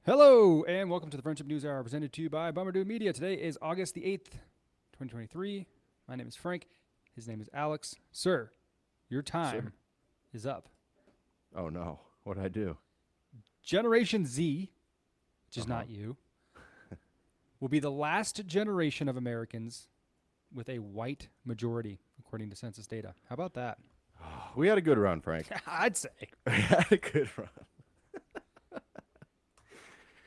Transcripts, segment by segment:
Hello, and welcome to the Friendship News Hour presented to you by Bummerdew Media. Today is August the 8th, 2023. My name is Frank. His name is Alex. Sir, your Sir. time is up. Oh no. What did I do? Generation Z, which is Uh-huh. not you, will be the last generation of Americans with a white majority, according to census data. How about that? We had a good run, Frank. I'd say. We had a good run.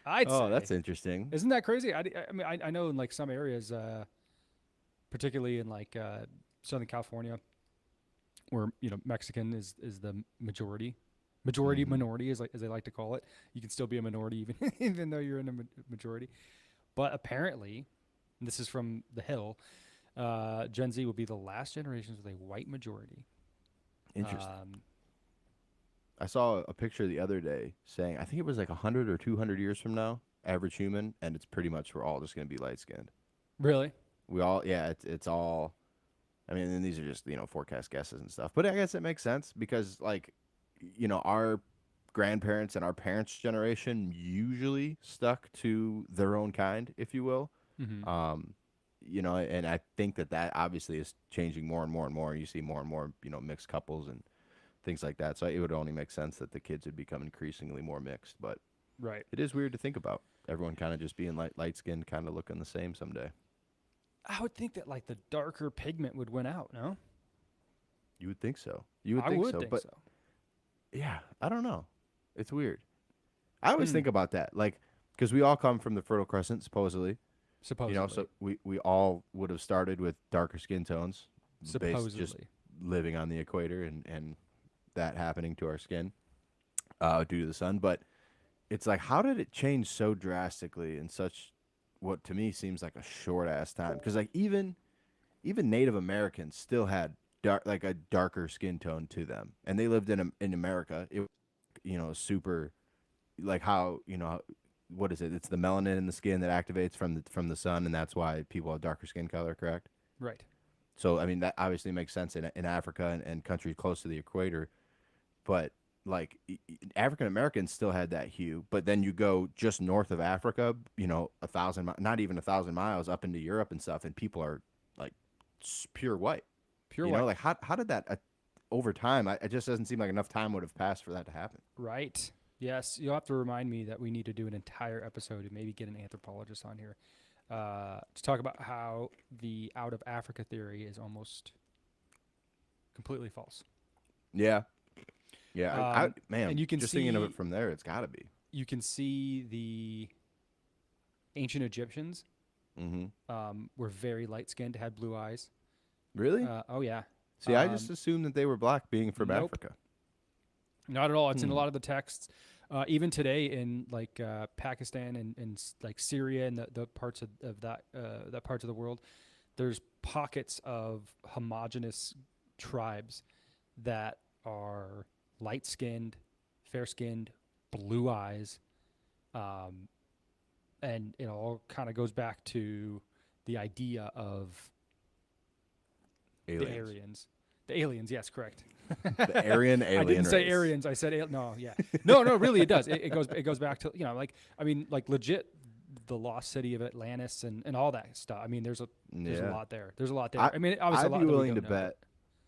I'd Oh, say. that's interesting. Isn't that crazy? I know in like some areas, particularly in like Southern California, where Mexican is the majority Hmm. minority as they like to call it. You can still be a minority even even though you're in a majority. But apparently, and this is from the Hill, Gen Z will be the last generations with a white majority. Interesting. Um, I saw a picture the other day saying I think it was like 100 or 200 years from now, average human, and it's pretty much we're all just going to be light skinned. really? We all, yeah, it's all. I mean, and these are just forecast guesses and stuff, but I guess it makes sense because our grandparents and our parents' generation usually stuck to their own kind, if you will. Mm-hmm. Um, and I think that obviously is changing more and more and more. You see more and more, mixed couples and things like that. So it would only make sense that the kids would become increasingly more mixed. But Right. it is weird to think about everyone kind of just being light skinned, kind of looking the same someday. I would think that like the darker pigment would win out. No, You would think so. You would I think would so. think But so. yeah, I don't know. It's weird. I always Hmm. think about that, like, because we all come from the Fertile Crescent, supposedly. Supposedly. So we all would have started with darker skin tones, based just Supposedly. living on the equator and that happening to our skin due to the sun. But it's like, how did it change so drastically in such what to me seems like a short ass time? Because like even Native Americans still had like a darker skin tone to them, and they lived in America. It super like how what is it? It's the melanin in the skin that activates from the sun, and that's why people have darker skin color. Correct. Right. So I mean that obviously makes sense in Africa and countries close to the equator, but like African Americans still had that hue. But then you go just north of Africa, 1,000, not even 1,000 miles up into Europe and stuff, and people are like pure white. Pure white. Like how did that over time? It just doesn't seem like enough time would have passed for that to happen. Right. Yes, you'll have to remind me that we need to do an entire episode and maybe get an anthropologist on here to talk about how the out of Africa theory is almost completely false. Yeah, yeah. And Man, just thinking of it from there, it's got to be. you can see the ancient Egyptians Mm-hmm. were very light skinned, had blue eyes. Really? Oh yeah. See, I just assumed that they were black, being from Nope, Africa. not at all. It's in a Hmm. lot of the texts. Even today in like Pakistan and like Syria and the parts of that parts of the world, there's pockets of homogenous tribes that are light skinned, fair skinned, blue eyes, um, and it all kind of goes back to the idea of the Aliens. Aryans. The aliens, yes, correct. The Aryan I didn't alien say race. Aryans. I said no, yeah, no. Really, it does. It goes back to like I mean like legit the lost city of Atlantis and all that stuff. I mean there's a Yeah. lot there. There's a lot there. I I mean obviously a I'd be lot that we willing don't to know, but bet.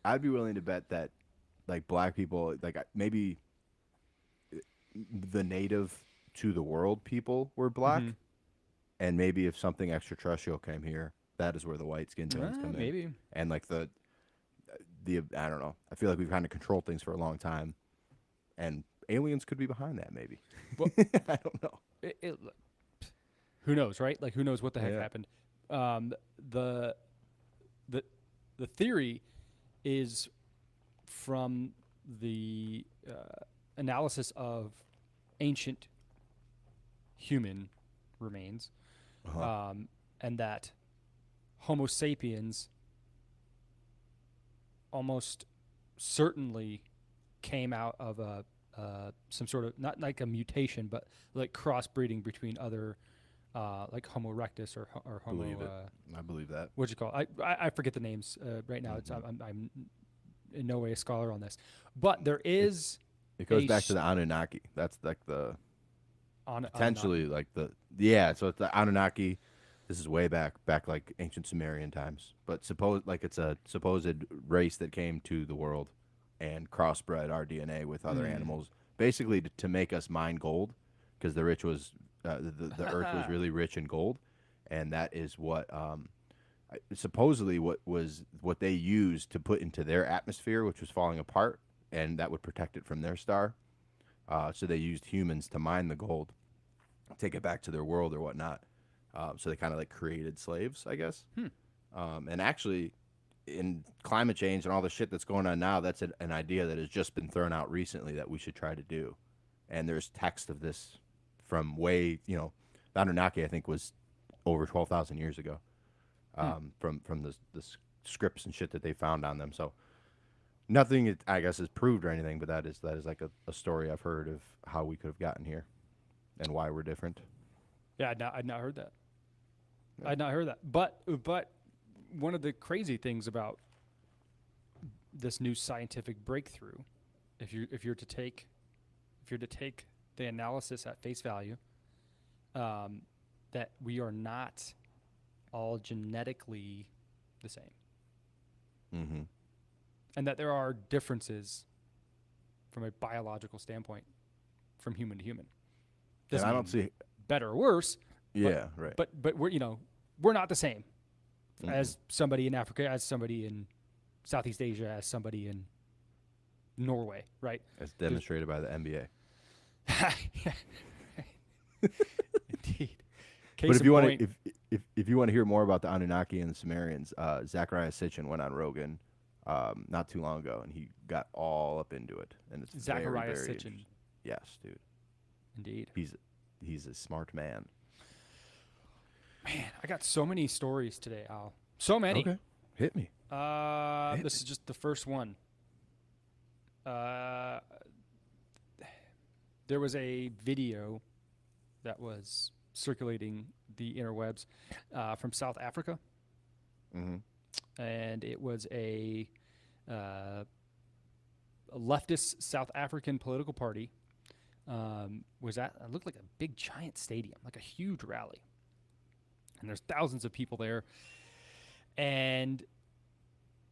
I'd be willing to bet that like black people, like maybe the native to the world people were mm-hmm. black, and maybe if something extraterrestrial came here, that is where the white skin tones come in, Maybe. and like the I don't know. I feel like we've kind of controlled things for a long time, and aliens could be behind that. Maybe. Well, I don't know. it, who knows, right? Like who knows what the heck Yeah. happened? Um, the the the theory is from the analysis of ancient human remains, Uh huh. and that Homo sapiens almost certainly came out of a some sort of not like a mutation, but like crossbreeding between other like Homo erectus or Homo. Believe it. I believe that. What'd you call it? I forget the names right now. It's Hmm. I'm in no way a scholar on this, but there It is it goes a back to the Anunnaki. That's like the Anunnaki. potentially like so it's the Anunnaki. This is way back like ancient Sumerian times, but suppose like it's a supposed race that came to the world and crossbred our DNA with other animals, basically to make us mine gold, because the earth was really rich in gold, and that is what supposedly what they used to put into their atmosphere, which was falling apart, and that would protect it from their star. So they used humans to mine the gold, take it back to their world or whatnot. So they kind of like created slaves, I guess. And actually, in climate change and all the shit that's going on now, that's an idea that has just been thrown out recently that we should try to do. And there's text of this from the Anunnaki, I think, was over 12,000 years ago, from the scripts and shit that they found on them. So nothing, I guess, is proved or anything, but that is like a story I've heard of how we could have gotten here and why we're different. Yeah, I'd not heard that. Yeah. I'd not heard that. But one of the crazy things about this new scientific breakthrough, if you're to take the analysis at face value, that we are not all genetically the same. Mm-hmm. And that there are differences from a biological standpoint from human to human. And I don't see better or worse. Yeah, right. But we're not the same as somebody in Africa, as somebody in Southeast Asia, as somebody in Norway, right? As demonstrated by the NBA. Indeed. But if you want to, if you want to hear more about the Anunnaki and the Sumerians, Zachariah Sitchin went on Rogan not too long ago, and he got all up into it. And it's Zachariah very Sitchin. Yes, dude. Indeed. He's a smart man. Man, I got so many stories today, Al. So many. Okay, hit me. This is just the first one. There was a video that was circulating the interwebs from South Africa. Mm-hmm. And it was a leftist South African political party. It looked like a big giant stadium, like a huge rally. And there's thousands of people there. And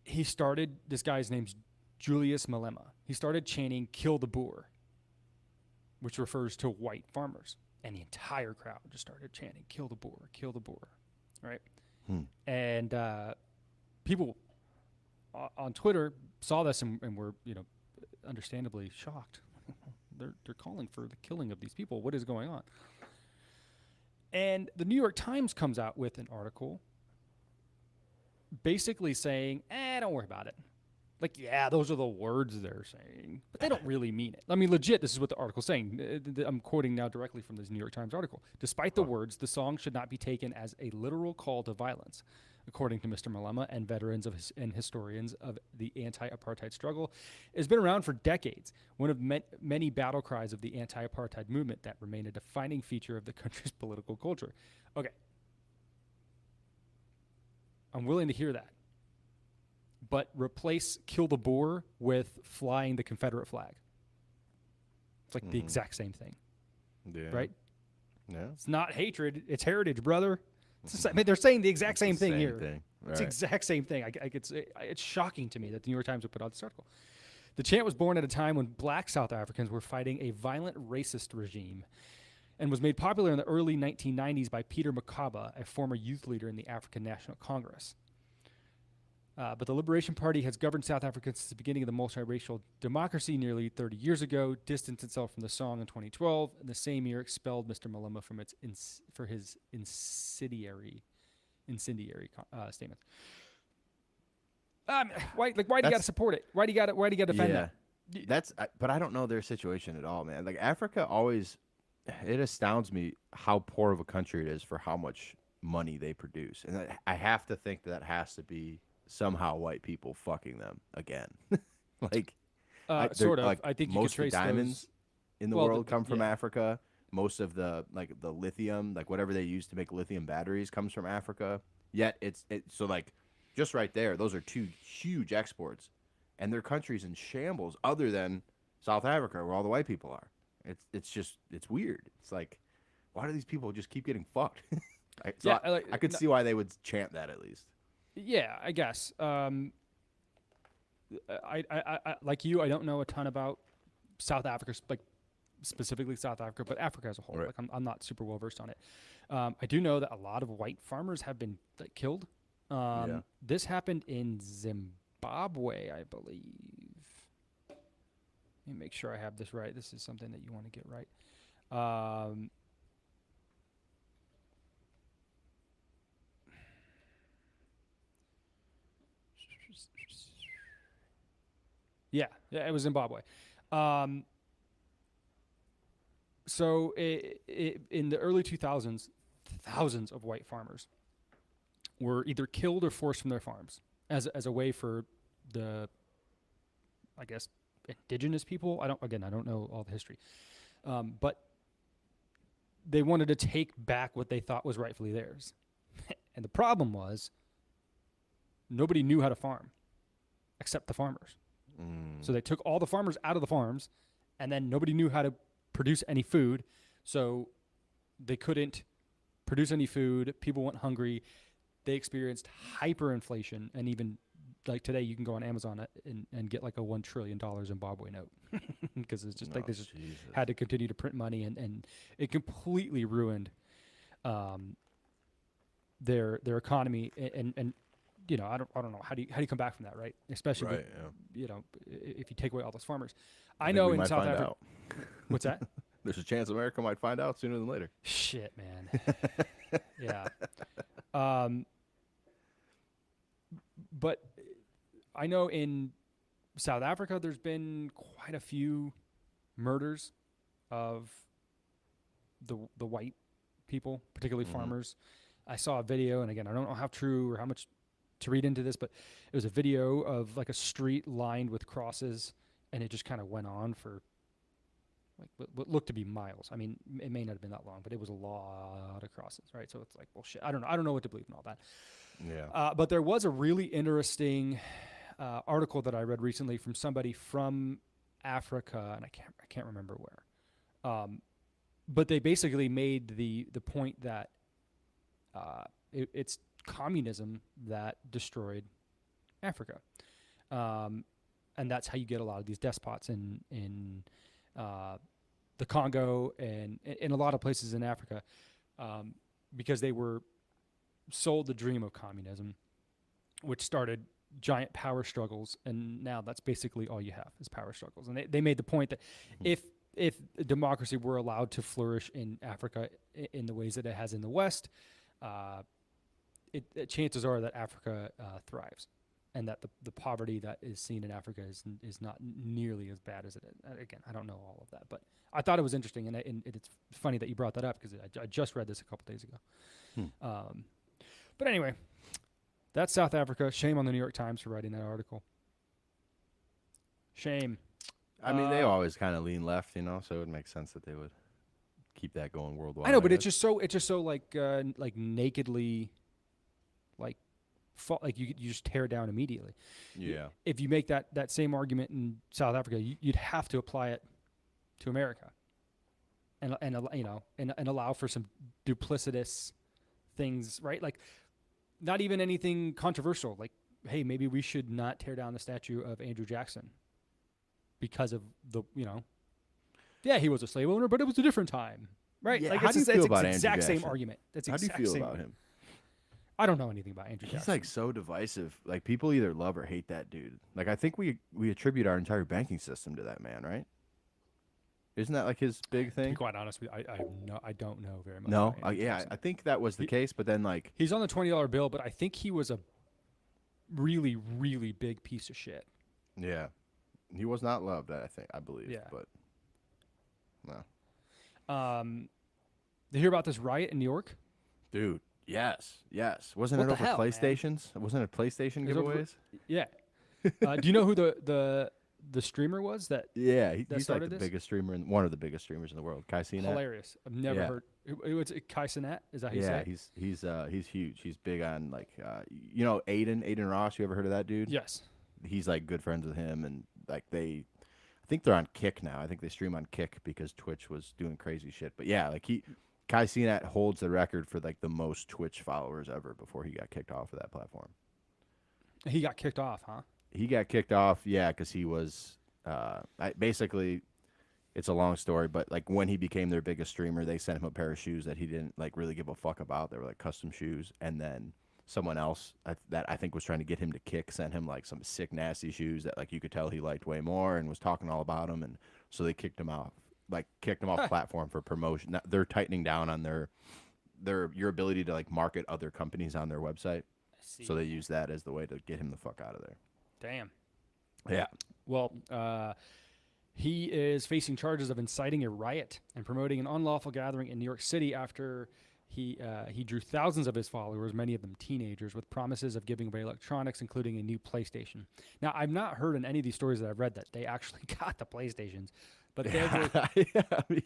this guy's name's Julius Malema. He started chanting, "Kill the Boer," which refers to white farmers. And the entire crowd just started chanting, "Kill the Boer, kill the Boer," right? And people on Twitter saw this and were, understandably shocked. They're calling for the killing of these people. What is going on? And the New York Times comes out with an article basically saying, don't worry about it. Like, yeah, those are the words they're saying, but they don't really mean it. I mean, legit, this is what the article's saying. I'm quoting now directly from this New York Times article. Despite the words, the song should not be taken as a literal call to violence. According to Mr. Malema and veterans and historians of the anti-apartheid struggle, it has been around for decades, one of many battle cries of the anti-apartheid movement that remain a defining feature of the country's political culture. Okay. I'm willing to hear that. But replace "Kill the Boer" with flying the Confederate flag. It's like the exact same thing. Yeah. Right? Yeah. It's not hatred. It's heritage, brother. They're saying the exact same thing here. Right. It's the exact same thing. It's shocking to me that the New York Times would put out this article. The chant was born at a time when black South Africans were fighting a violent racist regime and was made popular in the early 1990s by Peter Mokaba, a former youth leader in the African National Congress. But the Liberation Party has governed South Africa since the beginning of the multiracial democracy nearly 30 years ago, distanced itself from the song in 2012, and the same year expelled Mr. Malema from for his incendiary statements. Why do you got to support it? Why do you got to defend that? But I don't know their situation at all, man. Like Africa always, it astounds me how poor of a country it is for how much money they produce, and I have to think that has to be somehow white people fucking them again. Sort of. Like, I think you most could of trace the diamonds in the world come from yeah. Africa. Most of the lithium, like whatever they use to make lithium batteries, comes from Africa. Yet so like just right there, those are two huge exports, and their country's in shambles. Other than South Africa, where all the white people are, it's weird. It's like why do these people just keep getting fucked? Yeah, I could see why they would chant that at least. yeah, I guess. I like you. I don't know a ton about South Africa, like specifically South Africa, but Africa as a whole. Right. Like I'm not super well versed on it. I do know that a lot of white farmers have been like, killed. Yeah. This happened in Zimbabwe, I believe. Let me make sure I have this right. This is something that you want to get right. Yeah, it was Zimbabwe. Um, so in the early 2000s, thousands of white farmers were either killed or forced from their farms as a way for the, I guess, indigenous people. I don't know all the history, but they wanted to take back what they thought was rightfully theirs. And the problem was nobody knew how to farm except the farmers. So they took all the farmers out of the farms, and then nobody knew how to produce any food. So they couldn't produce any food. People went hungry. They experienced hyperinflation, and even like today, you can go on Amazon and get like a $1 trillion Zimbabwe note because it's just like they just had to continue to print money, and it completely ruined their economy. And you know, I don't know how do you come back from that, right? Especially Right. with, Yeah. you know, if you take away all those farmers. I I think know we in might South find Africa. out. What's that? There's a chance America might find out sooner than later. Shit, man. Yeah. Um, but I know in South Africa, there's been quite a few murders of the white people, particularly farmers. I saw a video, and again, I don't know how true or how much to read into this, but it was a video of like a street lined with crosses, and it just kind of went on for like what looked to be miles. I mean, it may not have been that long, but it was a lot of crosses, right? So it's like, well, shit. I don't know what to believe in all that. Yeah. But there was a really interesting article that I read recently from somebody from Africa, and I can't remember where. But they basically made the point that it's communism that destroyed Africa, and that's how you get a lot of these despots in the Congo and in a lot of places in Africa, because they were sold the dream of communism, which started giant power struggles, and now that's basically all you have is power struggles. And they made the point that if democracy were allowed to flourish in Africa in the ways that it has in the West, chances are that Africa thrives, and that the poverty that is seen in Africa is not nearly as bad as it is. Again, I don't know all of that, but I thought it was interesting, and it's funny that you brought that up because I just read this a couple days ago. But anyway, that's South Africa. Shame on the New York Times for writing that article. Shame. I mean, they always kind of lean left, you know, so it makes sense that they would keep that going worldwide. I know, but guess. it's just so like nakedly, like you just tear down immediately. Yeah. If you make that same argument in South Africa, you'd have to apply it to America, and you know, and allow for some duplicitous things, right? Like, not even anything controversial. Like, hey, maybe we should not tear down the statue of Andrew Jackson because of yeah, he was a slave owner, but it was a different time, right? Yeah, like, how do you feel about the exact Andrew same Jackson? argument. That's How do you exact feel same about argument. him? I don't know anything about Andrew He's Jackson. like so divisive. Like, people either love or hate that dude. Like, I think we attribute our entire banking system to that man, right? Isn't that like his big To be thing? quite honest with you, I don't know very much. No, about Andrew yeah, Jackson. I think that was the case. But then, like, He's on the $20 bill, but I think he was a really, really big piece of shit. yeah, he was not loved. I believe. Yeah. But no, Did you hear about this riot in New York? dude. Yes. Wasn't What it the over hell, man? PlayStations? Wasn't it PlayStation It was over- giveaways? Yeah. Do you know who the streamer was that? Yeah, that he's like started the this? biggest streamer, one of the biggest streamers in the world. Kai Cenat. Hilarious. I've never Yeah. heard. It was Kai Cenat. Is that how you say Yeah, it? he's huge. He's big on like you know Aiden Ross. You ever heard of that dude? Yes. He's like good friends with him, and like I think they're on Kick now. I think they stream on Kick because Twitch was doing crazy shit. But yeah, like Kai Cenat holds the record for like the most Twitch followers ever before he got kicked off of that platform. He got kicked off, huh? He got kicked off, yeah, because he was basically. It's a long story, but like when he became their biggest streamer, they sent him a pair of shoes that he didn't like really give a fuck about. They were like custom shoes, and then someone else that I think was trying to get him to kick sent him like some sick nasty shoes that like you could tell he liked way more and was talking all about him, and so they kicked him off, platform for promotion. Now, they're tightening down on your ability to like market other companies on their website, I see. so they use that as the way to get him the fuck out of there. Damn. Yeah. Well, he is facing charges of inciting a riot and promoting an unlawful gathering in New York City after he drew thousands of his followers, many of them teenagers, with promises of giving away electronics, including a new PlayStation. Now, I've not heard in any of these stories that I've read that they actually got the PlayStations, but there were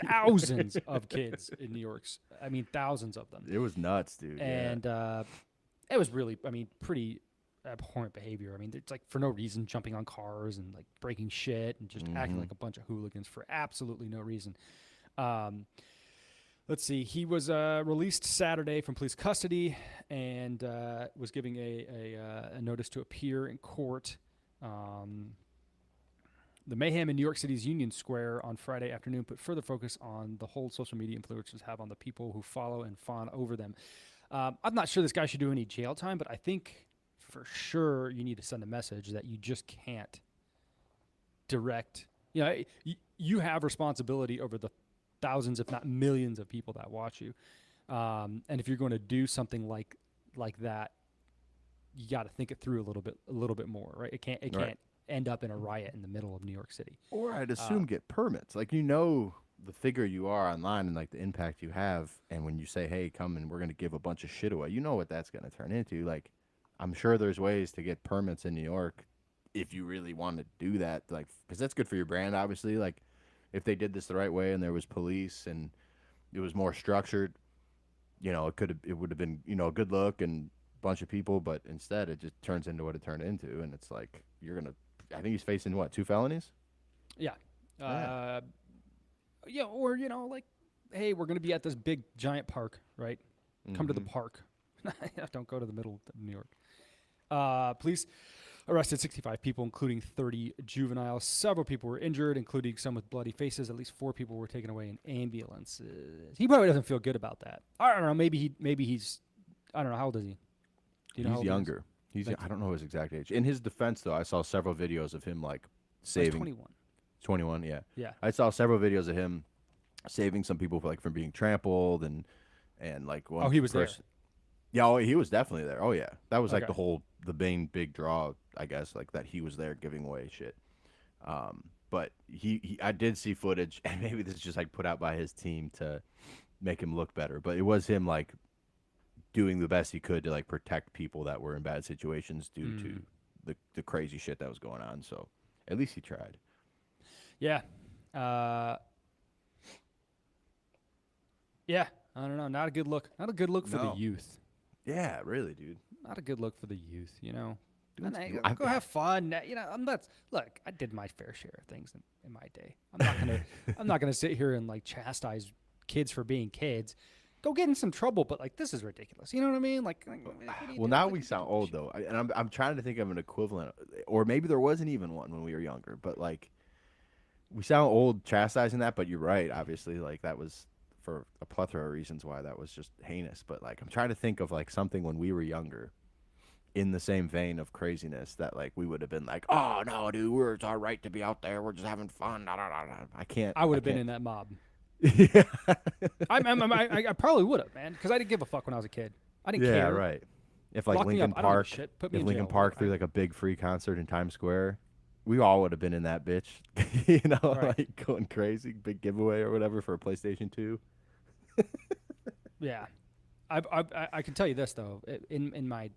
thousands of kids in New York. I mean, thousands of them. It was nuts, dude. And it was really, I mean, pretty abhorrent behavior. I mean, it's like for no reason jumping on cars and like breaking shit and just acting like a bunch of hooligans for absolutely no reason. Let's see. He was released Saturday from police custody and was giving a notice to appear in court. The mayhem in New York City's Union Square on Friday afternoon put further focus on the hold social media influencers have on the people who follow and fawn over them. I'm not sure this guy should do any jail time, but I think for sure you need to send a message that you just can't direct. You know, you have responsibility over the thousands, if not millions, of people that watch you. And if you're going to do something like that, you got to think it through a little bit more, right? It can't end up in a riot in the middle of New York City. Or I'd assume get permits. Like, the figure you are online and like the impact you have, and when you say, hey, come and we're going to give a bunch of shit away, you know what that's going to turn into. Like, I'm sure there's ways to get permits in New York if you really want to do that, like, because that's good for your brand, obviously. Like, if they did this the right way and there was police and it was more structured, it would have been, a good look and a bunch of people, but instead it just turns into what it turned into, and it's like I think he's facing what, 2 felonies? Yeah. Or like, hey, we're gonna be at this big giant park, right? Come to the park. Don't go to the middle of New York. Police arrested 65 people, including 30 juveniles. Several people were injured, including some with bloody faces. At least 4 people were taken away in ambulances. He probably doesn't feel good about that. I don't know. Maybe he's. I don't know. How old is he? Do you know? He's younger. I don't know his exact age. In his defense, though, I saw several videos of him like saving. 21. 21, yeah. Yeah. I saw several videos of him saving some people from being trampled and like one. Oh, he was there. Yeah, he was definitely there. Oh yeah, that was like the main big draw, I guess, like that he was there giving away shit. But I did see footage, and maybe this is just like put out by his team to make him look better. But it was him like doing the best he could to like protect people that were in bad situations due to the crazy shit that was going on. So at least he tried. Yeah. Yeah. I don't know. Not a good look. Not a good look for the youth. Yeah, really, dude. Not a good look for the youth, Dude, I go have fun. Look, I did my fair share of things in my day. I'm not gonna sit here and like chastise kids for being kids. Go get in some trouble, but like this is ridiculous. You know what I mean? Well, now we sound old though, and I'm trying to think of an equivalent, or maybe there wasn't even one when we were younger. But like, we sound old chastising that. But you're right. Obviously, like that was for a plethora of reasons why that was just heinous. But like, I'm trying to think of like something when we were younger, in the same vein of craziness that like we would have been like, oh no, dude, it's our right to be out there. We're just having fun. Da, da, da, da. I would have been in that mob. Yeah. I probably would have, man, because I didn't give a fuck when I was a kid. I didn't care. Yeah, right. If like Lock me Lincoln up, I don't give a Park, shit. Put me if in Lincoln jail. Park threw like a big free concert in Times Square, we all would have been in that bitch. Right. Like going crazy, big giveaway or whatever for a PlayStation 2. Yeah, I can tell you this though. In my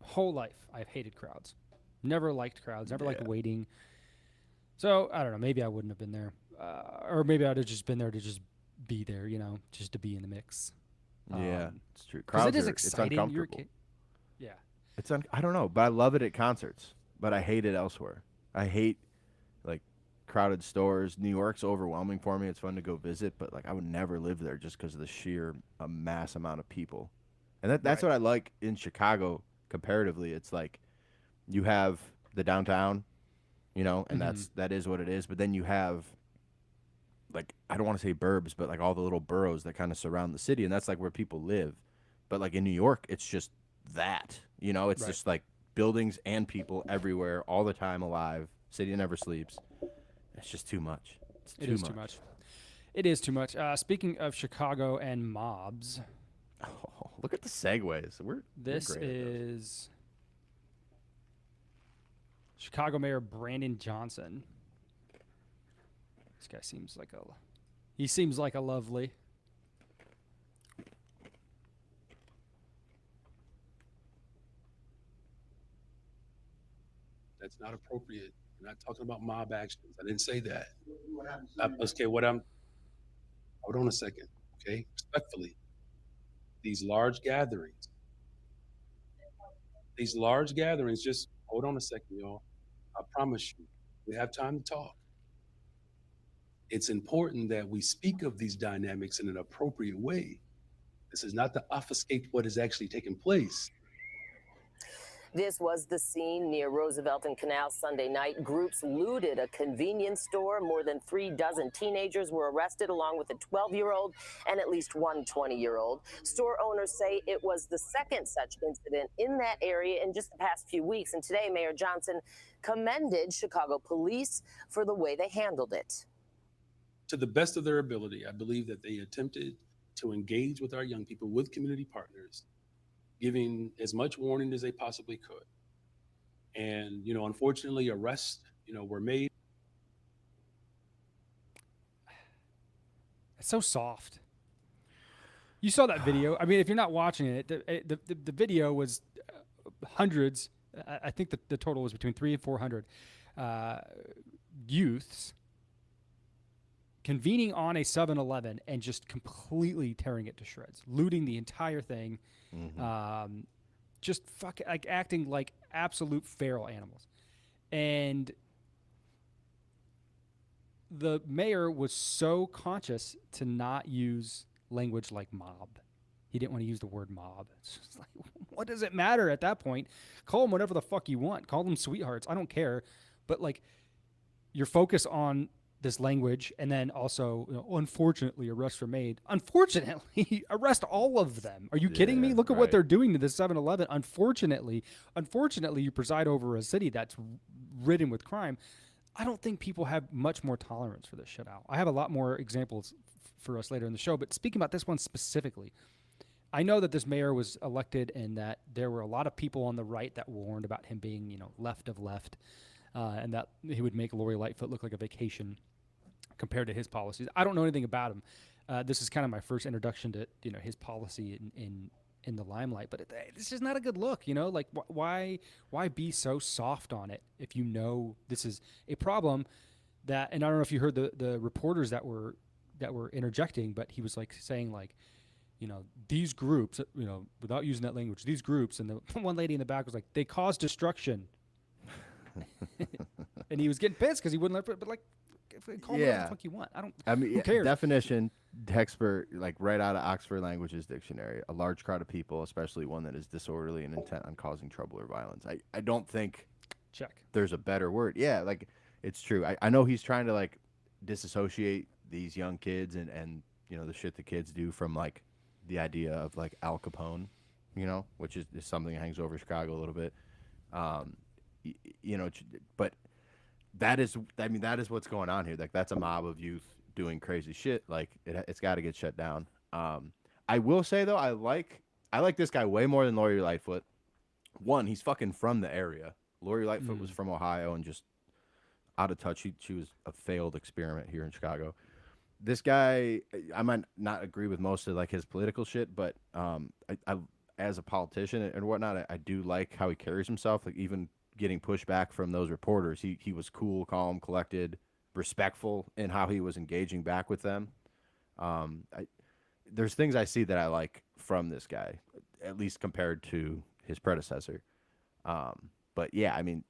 whole life, I've hated crowds. Never liked crowds. Never liked waiting. So I don't know. Maybe I wouldn't have been there, or maybe I'd have just been there to just be there. Just to be in the mix. Yeah, it's true. Because Crowds it is it's exciting. You're a uncomfortable. kid. Yeah. I don't know, but I love it at concerts. But I hate it elsewhere. I hate like crowded stores. New York's overwhelming for me. It's fun to go visit, but like I would never live there just because of the sheer mass amount of people. And that's Right. what I like in Chicago comparatively. It's like you have the downtown, and Mm-hmm. that is what it is. But then you have like I don't want to say burbs, but like all the little boroughs that kind of surround the city, and that's like where people live. But like in New York, it's just that. It's Right. just like buildings and people everywhere all the time alive. City never sleeps. It's just too much. It's It too is too much. much. It is too much. Speaking of Chicago and mobs, Oh, look at the segues. We're this great at those. is Chicago Mayor Brandon Johnson. This guy seems like a lovely. That's not appropriate. We're not talking about mob actions. I didn't say that. Okay, hold on a second. Okay, respectfully, these large gatherings, just hold on a second, y'all. I promise you, we have time to talk. It's important that we speak of these dynamics in an appropriate way. This is not to obfuscate what is actually taking place. This was the scene near Roosevelt and Canal Sunday night. Groups looted a convenience store. More than 36 teenagers were arrested, along with a 12-year-old and at least one 20-year-old. Store owners say it was the second such incident in that area in just the past few weeks. And today, Mayor Johnson commended Chicago police for the way they handled it. To the best of their ability, I believe that they attempted to engage with our young people, with community partners, giving as much warning as they possibly could. And, unfortunately, arrests, were made. It's so soft. You saw that video. I mean, if you're not watching it, the video was hundreds. I think the total was between 300 and 400 youths convening on a 7-Eleven and just completely tearing it to shreds, looting the entire thing, just like acting like absolute feral animals. And the mayor was so conscious to not use language like mob. He didn't want to use the word mob. It's just like, what does it matter at that point? Call them whatever the fuck you want. Call them sweethearts. I don't care. But like, your focus on this language, and then also, unfortunately, arrests were made. Unfortunately, arrest all of them. Are you kidding me? Look at what they're doing to the 7-Eleven. Unfortunately, you preside over a city that's ridden with crime. I don't think people have much more tolerance for this shit out. I have a lot more examples for us later in the show, but speaking about this one specifically, I know that this mayor was elected and that there were a lot of people on the right that warned about him being, left of left, and that he would make Lori Lightfoot look like a vacation compared to his policies. I don't know anything about him. This is kind of my first introduction to his policy in the limelight. But it's just not a good look. Like why be so soft on it if you know this is a problem that? And I don't know if you heard the reporters that were interjecting, but he was like saying like, these groups, without using that language, these groups, and the one lady in the back was like, they cause destruction. And he was getting pissed because he wouldn't let it, but like, call me whatever the fuck you want. I mean, who cares? Definition, expert, like right out of Oxford Languages Dictionary, a large crowd of people, especially one that is disorderly and intent on causing trouble or violence. I don't think there's a better word. Yeah, like it's true. I know he's trying to like disassociate these young kids and the shit the kids do from like the idea of like Al Capone, which is something that hangs over Chicago a little bit. But that is what's going on here. Like that's a mob of youth doing crazy shit. Like it's got to get shut down. I will say though, I like this guy way more than Lori Lightfoot. One, he's fucking from the area. Lori Lightfoot was from Ohio and just out of touch. She was a failed experiment here in Chicago. This guy, I might not agree with most of like his political shit, but I as a politician and whatnot, I do like how he carries himself. Like even getting pushback from those reporters, he was cool, calm, collected, respectful in how he was engaging back with them. There's things I see that I like from this guy, at least compared to his predecessor. But yeah, I mean,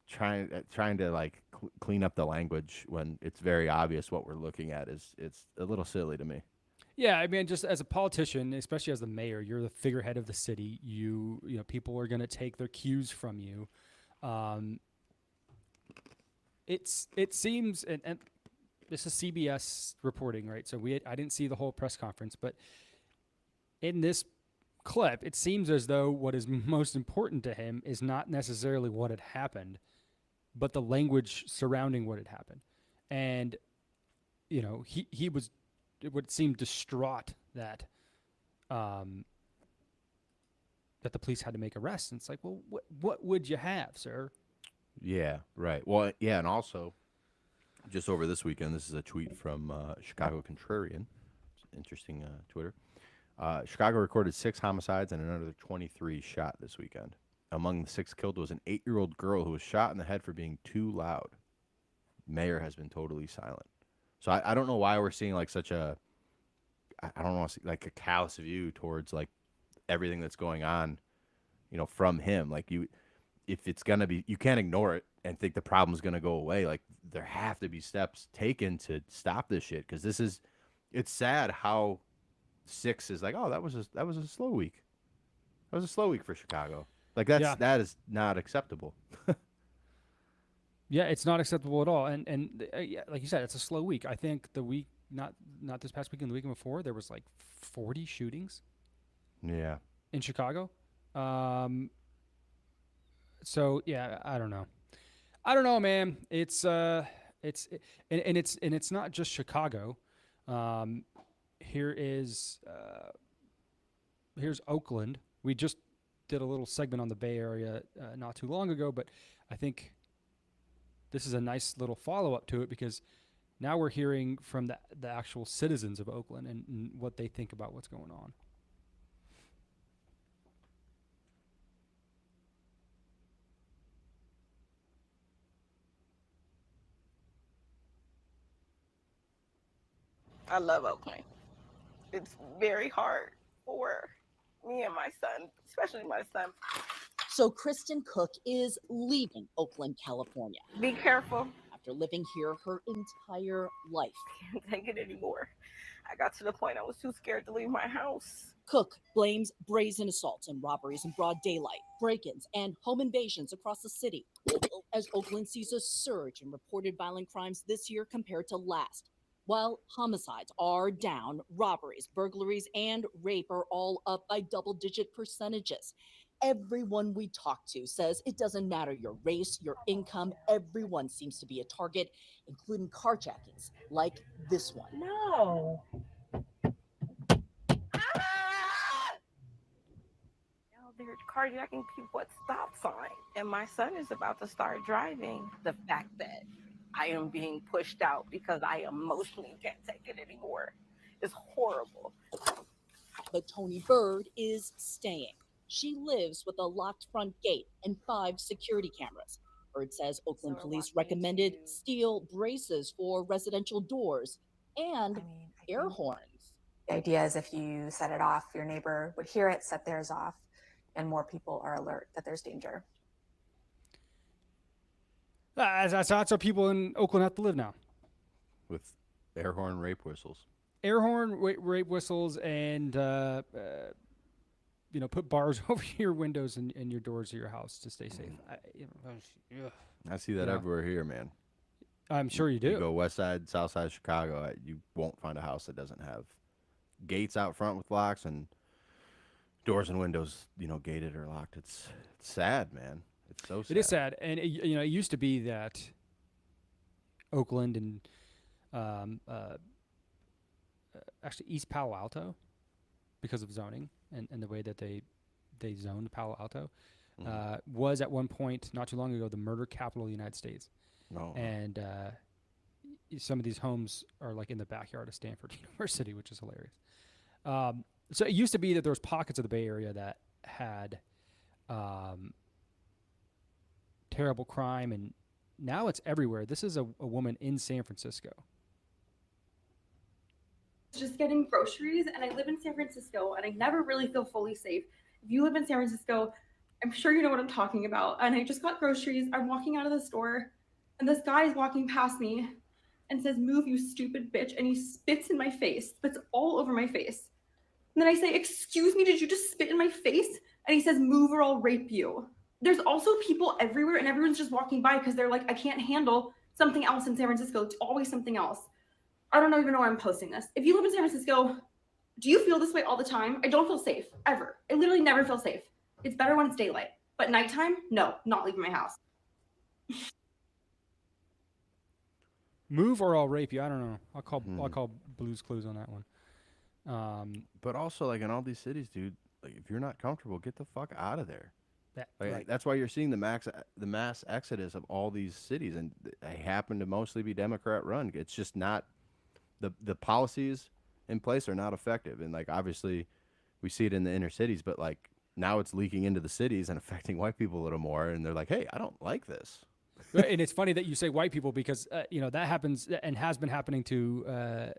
trying to like clean up the language when it's very obvious what we're looking at is it's a little silly to me. Yeah, I mean, just as a politician, especially as the mayor, you're the figurehead of the city. You know, people are going to take their cues from you. Um, it seems, and this is CBS reporting, right? So I didn't see the whole press conference, but in this clip, it seems as though what is most important to him is not necessarily what had happened, but the language surrounding what had happened. And you know, he was, it would seem, distraught that that the police had to make arrests. And it's like, well, what would you have, sir? Yeah, right. Well, yeah, and also just over this weekend, this is a tweet from Chicago Contrarian. It's an interesting Twitter. Chicago recorded 6 homicides and another 23 shot this weekend. Among the 6 killed was an 8-year-old girl who was shot in the head for being too loud. Mayor has been totally silent. So I don't know why we're seeing like such a, I don't know, like a callous view towards like everything that's going on, you know, from him. Like if it's going to be, you can't ignore it and think the problem's going to go away. Like there have to be steps taken to stop this shit. Cause it's sad how 6 is like, oh, that was a slow week. That was a slow week for Chicago. Like that is not acceptable. Yeah, it's not acceptable at all. And yeah, like you said, it's a slow week. I think the week, not this past weekend, the weekend before, there was like 40 shootings. Yeah. In Chicago. So yeah, I don't know, man. It's not just Chicago. Here's Oakland. We just did a little segment on the Bay Area not too long ago, but I think this is a nice little follow-up to it because now we're hearing from the actual citizens of Oakland and what they think about what's going on. I love Oakland. It's very hard for me and my son, especially my son. So Kristen Cook is leaving Oakland, California. Be careful. After living here her entire life. Can't take it anymore. I got to the point I was too scared to leave my house. Cook blames brazen assaults and robberies in broad daylight, break-ins, and home invasions across the city, as Oakland sees a surge in reported violent crimes this year compared to last. While homicides are down, robberies, burglaries, and rape are all up by double-digit percentages. Everyone we talk to says it doesn't matter your race, your income, everyone seems to be a target, including carjackings like this one. No. Now they're carjacking people at stop sign, and my son is about to start driving. The fact that I am being pushed out because I emotionally can't take it anymore is horrible. But Tony Bird is staying. She lives with a locked front gate and 5 security cameras. Bird says Oakland police recommended steel braces for residential doors and air horns. The idea is if you set it off, your neighbor would hear it, set theirs off, and more people are alert that there's danger. That's how people in Oakland have to live now. With air horn rape whistles. Air horn rape whistles and, put bars over your windows and your doors of your house to stay safe. I see that everywhere here, man. I'm sure you do. You go west side, south side of Chicago, you won't find a house that doesn't have gates out front with locks and doors and windows, gated or locked. It's sad, man. It's so sad. It is sad. And, it used to be that Oakland and actually East Palo Alto, because of zoning and the way that they zoned Palo Alto, was at one point, not too long ago, the murder capital of the United States. Oh. And some of these homes are like in the backyard of Stanford University, which is hilarious. So it used to be that there was pockets of the Bay Area that had terrible crime, and now it's everywhere. This is a woman in San Francisco. Just getting groceries, and I live in San Francisco, and I never really feel fully safe. If you live in San Francisco, I'm sure you know what I'm talking about. And I just got groceries. I'm walking out of the store, and this guy is walking past me and says, "Move, you stupid bitch." And he spits in my face, spits all over my face. And then I say, "Excuse me, did you just spit in my face?" And he says, "Move or I'll rape you." There's also people everywhere, and everyone's just walking by because they're like, I can't handle something else in San Francisco. It's always something else. I don't even know why I'm posting this. If you live in San Francisco, do you feel this way all the time? I don't feel safe, ever. I literally never feel safe. It's better when it's daylight. But nighttime, no, not leaving my house. Move or I'll rape you. I don't know. I'll call Blue's Clues on that one. But also, like in all these cities, dude, like if you're not comfortable, get the fuck out of there. Like, Right. that's why you're seeing the mass exodus of all these cities, and they happen to mostly be Democrat run. It's just not the policies in place are not effective, and like obviously we see it in the inner cities, but like now it's leaking into the cities and affecting white people a little more, and they're like, hey, I don't like this. Right, and it's funny that you say white people because that happens and has been happening to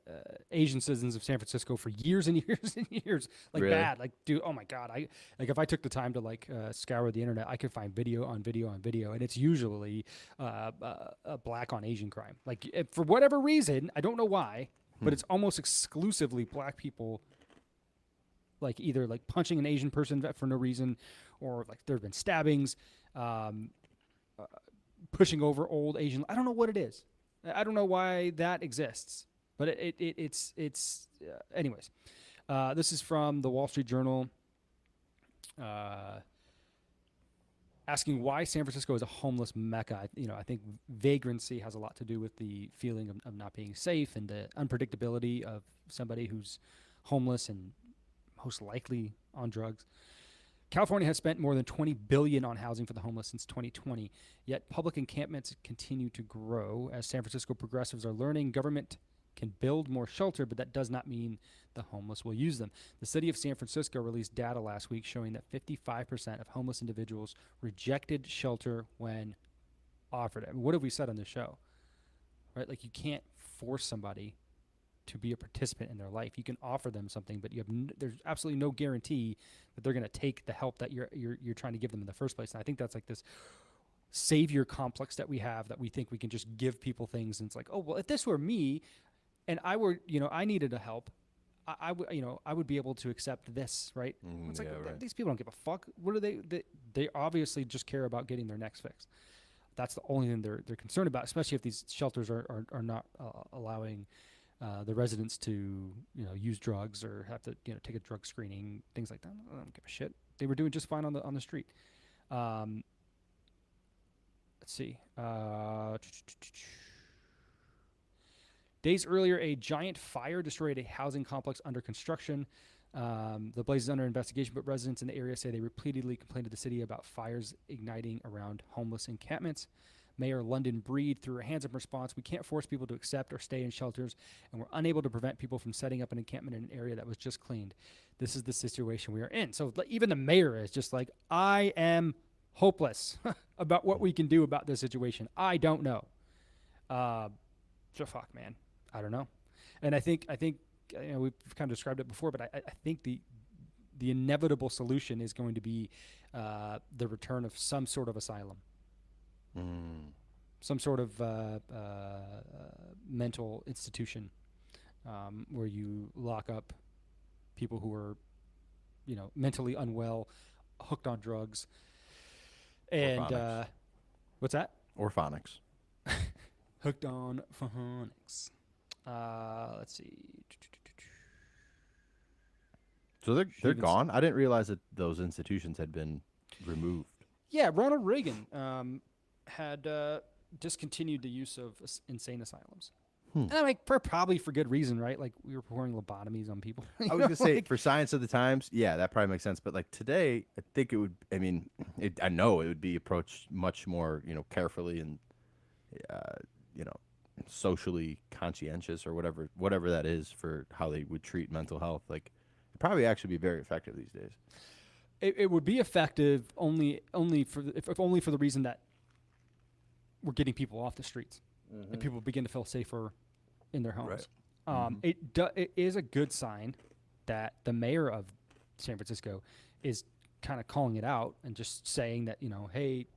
Asian citizens of San Francisco for years and years and years. Like Really? bad, like dude, oh my god! If I took the time to scour the internet, I could find video on video on video, and it's usually black on Asian crime. Like for whatever reason, I don't know why, but it's almost exclusively black people. Like either like punching an Asian person for no reason, or like there have been stabbings. Pushing over old Asian. I don't know what it is. I don't know why that exists, but it's anyways. This is from the Wall Street Journal, asking why San Francisco is a homeless mecca. I think vagrancy has a lot to do with the feeling of not being safe and the unpredictability of somebody who's homeless and most likely on drugs. California has spent more than $20 billion on housing for the homeless since 2020, yet public encampments continue to grow. As San Francisco progressives are learning, government can build more shelter, but that does not mean the homeless will use them. The city of San Francisco released data last week showing that 55% of homeless individuals rejected shelter when offered it. I mean, what have we said on the show? Right? Like you can't force somebody to be a participant in their life. You can offer them something, but there's absolutely no guarantee that they're going to take the help that you're trying to give them in the first place. And I think that's like this savior complex that we have, that we think we can just give people things. And it's like, oh, well, if this were me and I were, I needed a help, I would be able to accept this, right? It's like, right. these people don't give a fuck. What are they obviously just care about getting their next fix. That's the only thing they're concerned about, especially if these shelters are not allowing the residents to use drugs or have to take a drug screening, things like that. I don't give a shit. They were doing just fine on the street. Let's see. Days earlier, a giant fire destroyed a housing complex under construction. The blaze is under investigation, but residents in the area say they repeatedly complained to the city about fires igniting around homeless encampments. Mayor London Breed threw her hands up in response. We can't force people to accept or stay in shelters, and we're unable to prevent people from setting up an encampment in an area that was just cleaned. This is the situation we are in. So even the mayor is just like, I am hopeless about what we can do about this situation. I don't know. So fuck, man. I don't know. And I think we've kind of described it before, but I think the inevitable solution is going to be the return of some sort of asylum. Some sort of mental institution where you lock up people who are, mentally unwell, hooked on drugs, and what's that? Orphonics. Hooked on phonics. Let's see. So they're gone. I didn't realize that those institutions had been removed. Yeah, Ronald Reagan had discontinued the use of insane asylums. And I'm like, probably for good reason, right? Like we were performing lobotomies on people. I was gonna say for Science of the Times, yeah, that probably makes sense. But like today, I think it would. I mean, I know it would be approached much more, carefully and, socially conscientious or whatever that is for how they would treat mental health. Like, it'd probably actually be very effective these days. It would be effective only for the reason that we're getting people off the streets and people begin to feel safer in their homes. Right. It is a good sign that the mayor of San Francisco is kind of calling it out and just saying that, hey,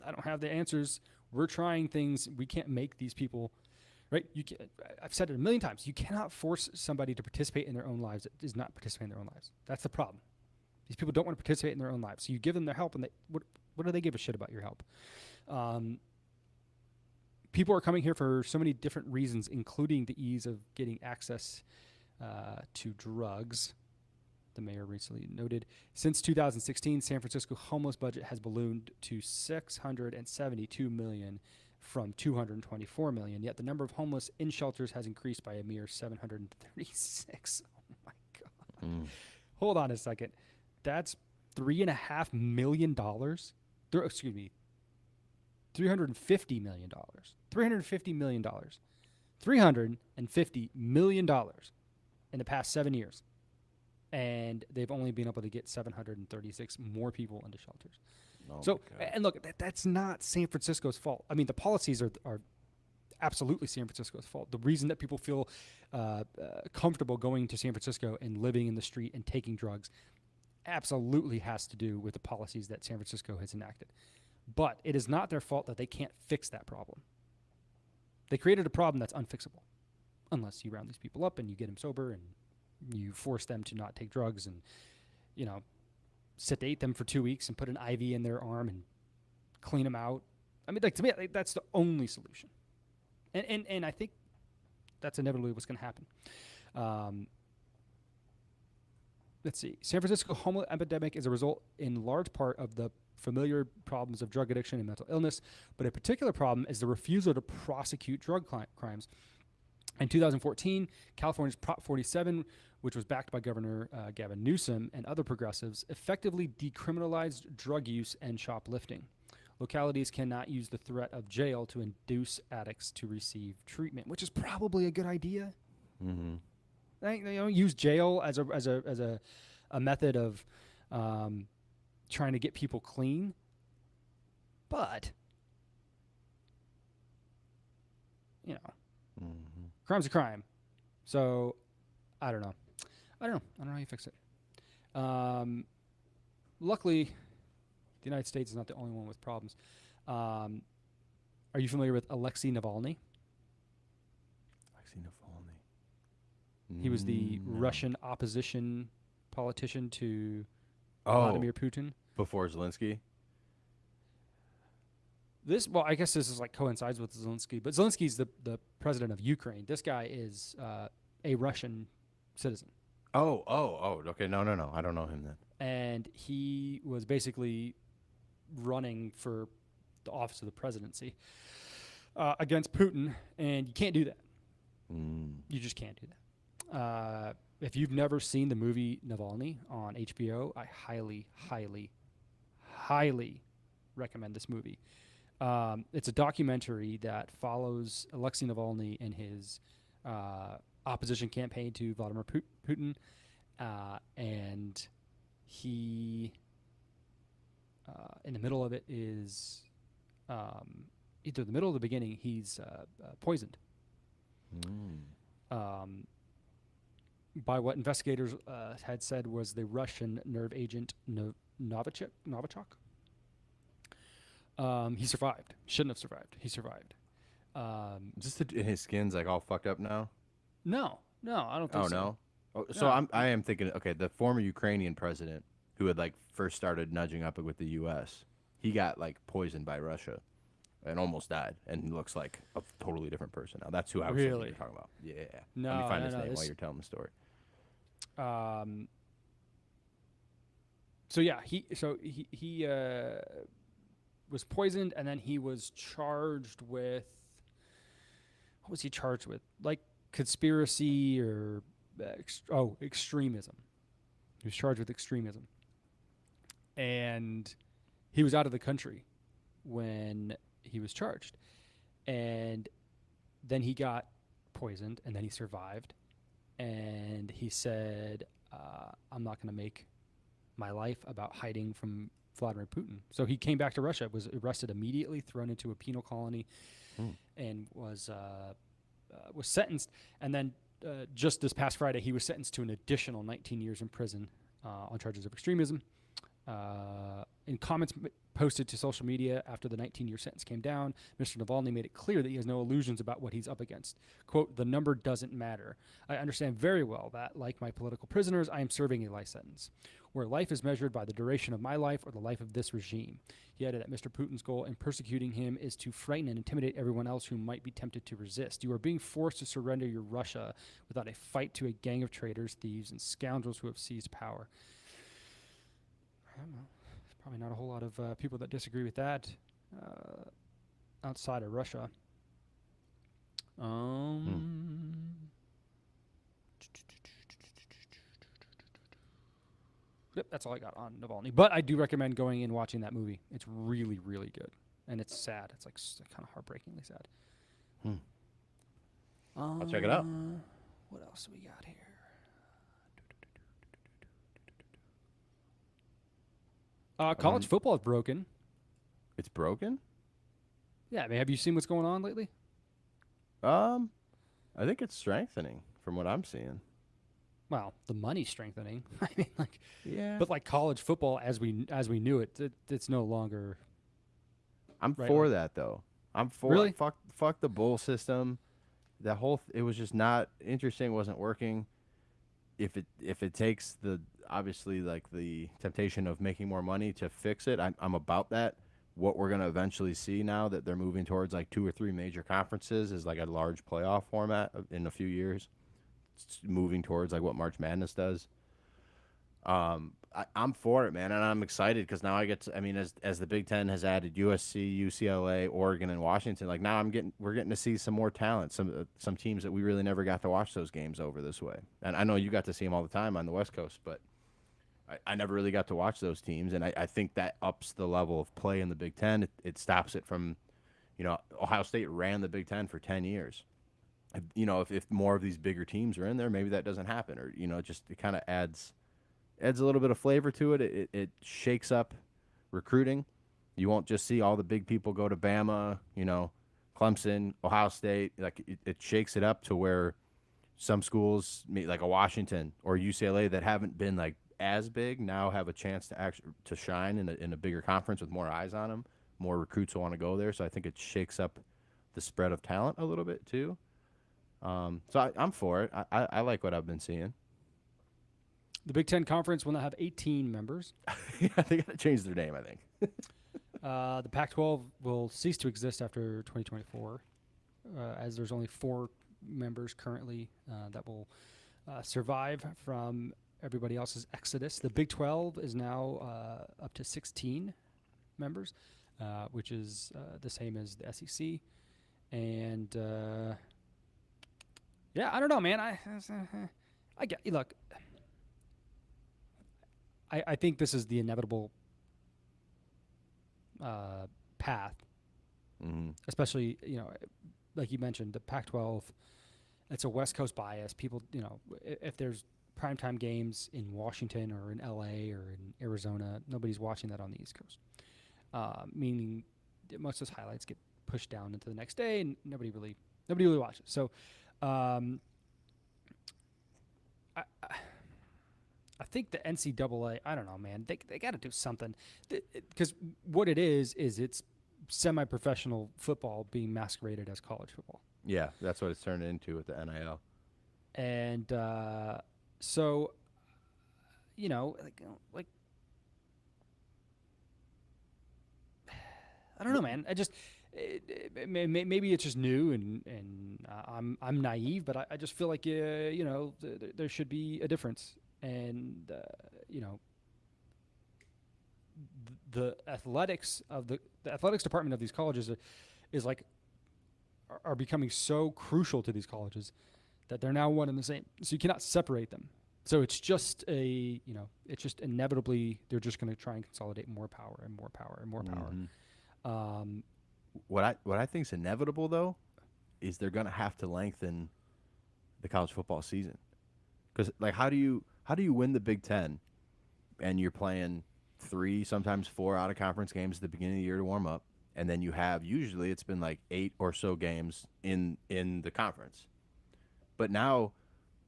I don't have the answers. We're trying things. We can't make these people, right? I've said it a million times. You cannot force somebody to participate in their own lives that is not participating in their own lives. That's the problem. These people don't want to participate in their own lives. So you give them their help, and what do they give a shit about your help? People are coming here for so many different reasons, including the ease of getting access to drugs. The mayor recently noted, since 2016, San Francisco homeless budget has ballooned to $672 million from $224 million. Yet the number of homeless in shelters has increased by a mere 736. Oh my God. Hold on a second. That's $3.5 million. Excuse me. $350 million. $350 million. $350 million in the past 7 years. And they've only been able to get 736 more people into shelters. Oh so, and look, that's not San Francisco's fault. I mean, the policies are absolutely San Francisco's fault. The reason that people feel comfortable going to San Francisco and living in the street and taking drugs absolutely has to do with the policies that San Francisco has enacted. But it is not their fault that they can't fix that problem. They created a problem that's unfixable unless you round these people up and you get them sober and you force them to not take drugs and, sedate them for 2 weeks and put an IV in their arm and clean them out. I mean, to me, that's the only solution. And I think that's inevitably what's going to happen. Let's see. San Francisco homeless epidemic is a result in large part of the familiar problems of drug addiction and mental illness, but a particular problem is the refusal to prosecute drug crimes. In 2014, California's Prop 47, which was backed by Governor Gavin Newsom and other progressives, effectively decriminalized drug use and shoplifting. Localities cannot use the threat of jail to induce addicts to receive treatment, which is probably a good idea. Mm-hmm. They don't use jail as a method of trying to get people clean, but crime's a crime. So I don't know how you fix it. Luckily, the United States is not the only one with problems. Are you familiar with Alexei Navalny? Alexei Navalny. He was the No. Russian opposition politician to Vladimir Putin. Before Zelensky? I guess this is coincides with Zelensky, but Zelensky's the president of Ukraine. This guy is a Russian citizen. Oh, okay. No. I don't know him then. And he was basically running for the office of the presidency against Putin, and you can't do that. You just can't do that. If you've never seen the movie Navalny on HBO, I highly, highly, highly recommend this movie. It's a documentary that follows Alexei Navalny in his opposition campaign to Vladimir Putin, and he, in the middle of it, is either the middle or the beginning. He's poisoned by what investigators had said was the Russian nerve agent Novichok. He survived. Shouldn't have survived. He survived. Just and his skin's all fucked up now? No, I don't think Oh, so. no? Oh, so No. I am thinking, okay, the former Ukrainian president who had first started nudging up with the U.S., he got poisoned by Russia and almost died, and he looks like a totally different person now. That's who I was thinking you Really? were talking about. Yeah. No, Let me find no, his no, name this- while you're telling the story. So yeah, he was poisoned, and then he was charged with, what was he charged with? Conspiracy or extremism. He was charged with extremism, and he was out of the country when he was charged, and then he got poisoned, and then he survived, and he said, I'm not going to make my life about hiding from Vladimir Putin. So he came back to Russia, was arrested immediately, thrown into a penal colony, and was sentenced. And then just this past Friday, he was sentenced to an additional 19 years in prison on charges of extremism. In comments posted to social media after the 19-year sentence came down, Mr. Navalny made it clear that he has no illusions about what he's up against. Quote, "The number doesn't matter. I understand very well that, like my political prisoners, I am serving a life sentence, where life is measured by the duration of my life or the life of this regime." He added that Mr. Putin's goal in persecuting him is to frighten and intimidate everyone else who might be tempted to resist. You are being forced to surrender your Russia without a fight to a gang of traitors, thieves, and scoundrels who have seized power. I don't know. There's probably not a whole lot of people that disagree with that outside of Russia. Yep, that's all I got on Navalny. But I do recommend going and watching that movie. It's really, really good. And it's sad. It's like kind of heartbreakingly sad. I'll check it out. What else do we got here? College football is broken. It's broken? Yeah, I mean, have you seen what's going on lately? I think it's strengthening from what I'm seeing. Well, the money's strengthening. I mean, like, Yeah. but like college football as we knew it, it's no longer. I'm Right, for like- that though. I'm for Really? fuck the bowl system. That whole it was just not interesting. Wasn't working. If it takes the obviously like the temptation of making more money to fix it, I'm about that. What we're gonna eventually see now that they're moving towards like 2 or 3 major conferences is like a large playoff format in a few years. It's moving towards like what March Madness does. I'm for it, man, and I'm excited because now I get to, I mean, as the Big Ten has added USC, UCLA, Oregon, and Washington, like now we're getting to see some more talent, some teams that we really never got to watch those games over this way. And I know you got to see them all the time on the West Coast, but I never really got to watch those teams, and I think that ups the level of play in the Big Ten. It stops it from, Ohio State ran the Big Ten for 10 years. If more of these bigger teams are in there, maybe that doesn't happen, or it kind of adds a little bit of flavor to it. It shakes up recruiting. You won't just see all the big people go to Bama, Clemson, Ohio State. Like it shakes it up to where some schools, like a Washington or UCLA, that haven't been like as big now have a chance to shine in a bigger conference with more eyes on them. More recruits will want to go there. So I think it shakes up the spread of talent a little bit too. So I'm for it. I like what I've been seeing. The Big Ten Conference will now have 18 members. Yeah, they got to change their name, I think. The Pac-12 will cease to exist after 2024, as there's only 4 members currently that will survive from everybody else's exodus. The Big 12 is now up to 16 members, which is the same as the SEC. And yeah, I don't know, man. I get look. I think this is the inevitable path, especially, like you mentioned, the Pac-12, it's a West Coast bias. People, if there's primetime games in Washington or in LA or in Arizona, nobody's watching that on the East Coast, meaning that most of those highlights get pushed down into the next day and nobody really watches. So I think the NCAA, I don't know, man, they got to do something, because what it is it's semi-professional football being masqueraded as college football. Yeah, that's what it's turned into with the NIL. And so, like I don't know, man. Maybe it's just new, and I'm naive, but I just feel like there should be a difference. And the athletics department of these colleges are becoming so crucial to these colleges that they're now one and the same. So you cannot separate them. So it's just it's just inevitably they're just going to try and consolidate more power and more power and more power. What I think is inevitable though is they're going to have to lengthen the college football season, because like how do you win the Big Ten and you're playing 3, sometimes 4 out of conference games at the beginning of the year to warm up, and then you have usually it's been like 8 or so games in the conference. But now